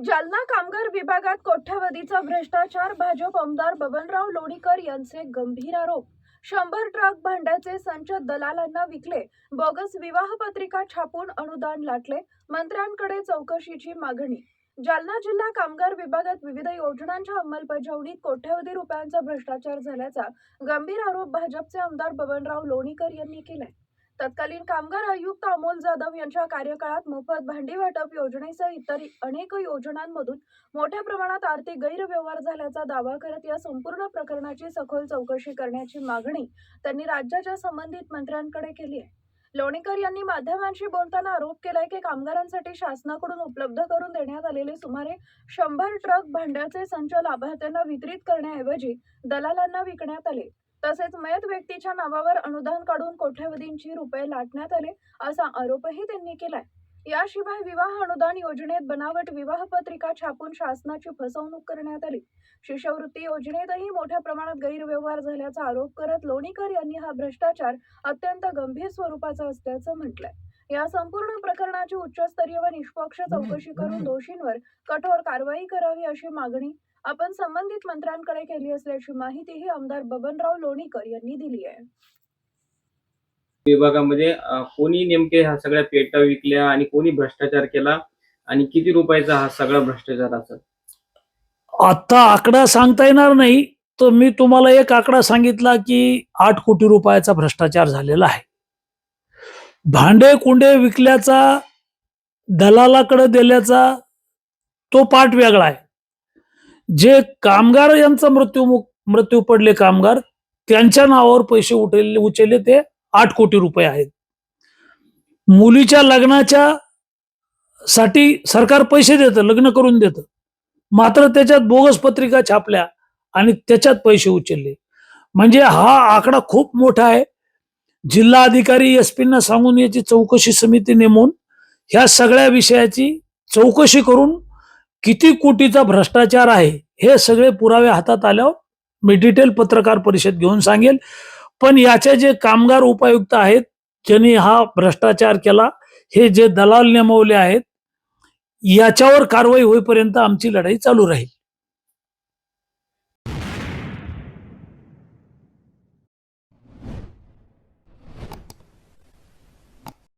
जालना कामगार विभागात कोट्यवधीचा भ्रष्टाचार, भाजप आमदार बबनराव लोणीकर यांचे गंभीर आरोप. 100 ट्रक भांड्याचे संच दलालांना विकले, बोगस विवाह पत्रिका छापून अनुदान लाटले, मंत्र्यांकडे चौकशीची मागणी. जालना जिल्हा कामगार विभागात विविध योजनांच्या अंमलबजावणीत कोट्यवधी रुपयांचा भ्रष्टाचार झाल्याचा गंभीर आरोप भाजपचे आमदार बबनराव लोणीकर यांनी केलाय. तत्कालीन कामगार आयुक्त अमोल जाधव यांच्या कार्यकाळात मोफत भांडी वाटप योजनेसह इतर अनेक योजनांमधून मोठ्या प्रमाणात आर्थिक गैरव्यवहार झाल्याचा दावा करत या संपूर्ण प्रकरणाची सखोल चौकशी करण्याची मागणी त्यांनी राज्याच्या संबंधित मंत्र्यांकडे केली आहे. लोणीकर यांनी माध्यमांशी बोलताना आरोप केलाय की कामगारांसाठी शासनाकडून उपलब्ध करून देण्यात आलेले सुमारे 100 ट्रक भांड्याचे संच लाभार्थ्यांना वितरित करण्याऐवजी दलालांना विकण्यात आले. तसेच मयत व्यक्तीच्या नावावर अनुदान काढून कोट्यवधींची रुपये लाटण्यात आले असा आरोपही त्यांनी केलाय. याशिवाय विवाह अनुदान योजनेत बनावट विवाह पत्रिका छापून शासनाची फसवणूक करण्यात आली. शिष्यवृत्ती योजनेतही मोठ्या प्रमाणात गैरव्यवहार झाल्याचा आरोप करत लोणीकर यांनी हा भ्रष्टाचार अत्यंत गंभीर स्वरूपाचा असल्याचं म्हटलंय. या संपूर्ण प्रकरणाची उच्चस्तरीय व निष्पक्ष चौकशी करून दोषींवर कठोर कारवाई करावी अशी मागणी आपण संबंधित मंत्र्यांकडे केली असल्याची माहितीही आमदार बबनराव लोणीकर यांनी दिली आहे. विभागामध्ये कोणी नेमके ह्या सगळ्या पेट्या विकल्या आणि कोणी भ्रष्टाचार केला आणि किती रुपयाचा हा सगळा भ्रष्टाचार असेल? आता आकडा सांगता येणार नाही. तर मी तुम्हाला एक आकडा सांगितला की 8 कोटी रुपयाचा भ्रष्टाचार झालेला आहे. भांडे कुंडे विकल्याचा, दलालाकडे दिल्याचा तो पाठ वेगळा आहे. जे कामगार यांचा मृत्यू पडले कामगार त्यांच्या नावावर पैसे उचलले ते 8 कोटी रुपये आहेत. मुलीच्या लग्नाच्या साठी सरकार पैसे देतं, लग्न करून देतं, मात्र त्याच्यात बोगस पत्रिका छापल्या आणि त्याच्यात पैसे उचलले. म्हणजे हा आकडा खूप मोठा आहे. जिल्हा अधिकारी एसपींना सांगून याची चौकशी समिती नेमून ह्या सगळ्या विषयाची चौकशी करून किती कोटीचा भ्रष्टाचार आहे हे सगळे पुरावे हातात आल्यावर मी डिटेल पत्रकार परिषद घेऊन सांगेल. पण याचे जे कामगार उपायुक्त आहेत ज्यांनी हा भ्रष्टाचार केला, हे जे दलाल नेमवले आहेत, याच्यावर कारवाई होईपर्यंत आमची लढाई चालू राहील.